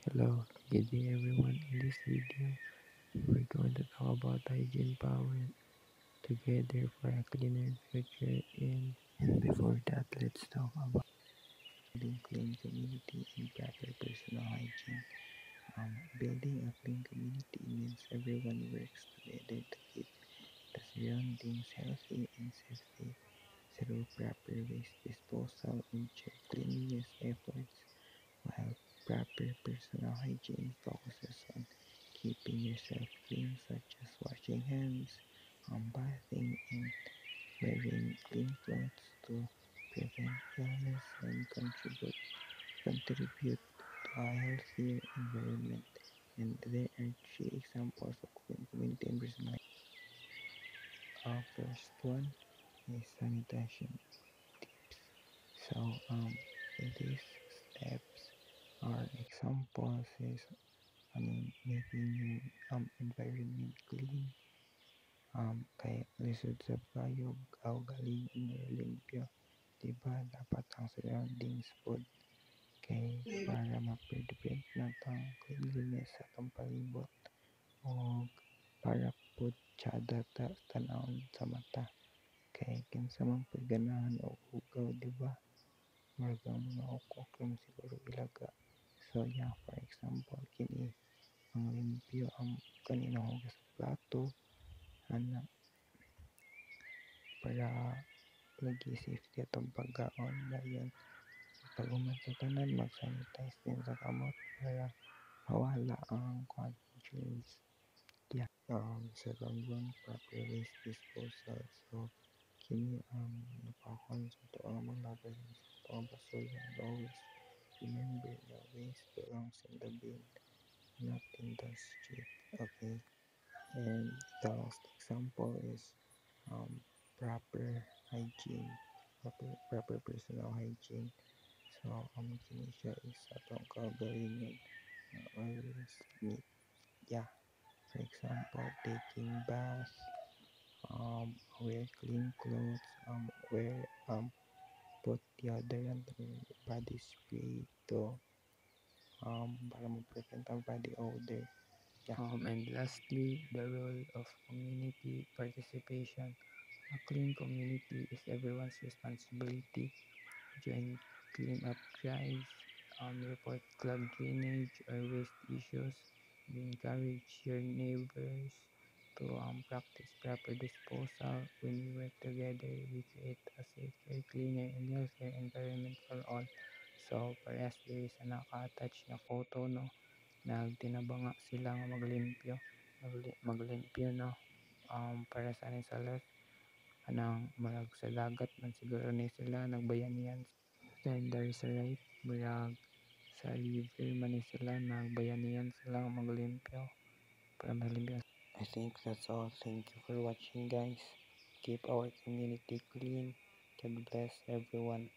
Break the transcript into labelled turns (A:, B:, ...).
A: Hello, good day everyone. In this video, we're going to talk about hygiene power together for a cleaner future. And before that, let's talk about building clean community and proper personal hygiene. Building a clean community means everyone works together to keep the surroundings healthy and safety through proper waste disposal and shared cleanliness efforts. While proper personal hygiene focuses on keeping yourself clean, such as washing hands, bathing, and wearing clean clothes to prevent illness and contribute to a healthier environment. And there are three examples of clean community and personal hygiene. First one is sanitation tips. These steps are examples is making your environment clean, kaya lisod sa bayog o galingon nga limpyo, diba dapat ang surroundings pod kay para ma-prevent natang cleanliness sa atong palibot o para pod tsada ta tanawon sa mata kay kinsa man pod ganahan og hugaw, diba murag ang mga ukok lang siguro ilaga. So yeah, for example kini ang limpyo ang kaninang hugas sa plato ana para lagi safety atong pagkaon dayon pag human sa tanan mag-sanitize din sa kamot para mawala ang germs. Yeah. Second one, proper waste disposal. So kini napakon sa to ang mga balance sa to ang basura. Always remember the waste belongs in the bin, not in the street. Okay. And the last example is proper hygiene, proper personal hygiene. So, kini siya is atong kaugalingon na always need, yeah, for example, taking bath, wear clean clothes, wear, put deodorant or body spray to, para ma-prevent ang body odor. Yeah. And lastly, the role of community participation. A clean community is everyone's responsibility. Join cleanup drives, report clogged drainage or waste issues, encourage your neighbors to practice proper disposal. When we work together, we create a safer, cleaner, and healthier environment for all. So, parehas there is a naka-attach na photo, no? Nagtinabanga sila nga maglimpyo, no? Para sa anin sa left, anang marag sa dagat man siguro ni sila nagbayanihan. Then there is a right, marag sa river man ni sila nagbayanihan sila maglimpyo para malimpyo. I think that's all. Thank you for watching, guys. Keep our community clean. God bless everyone.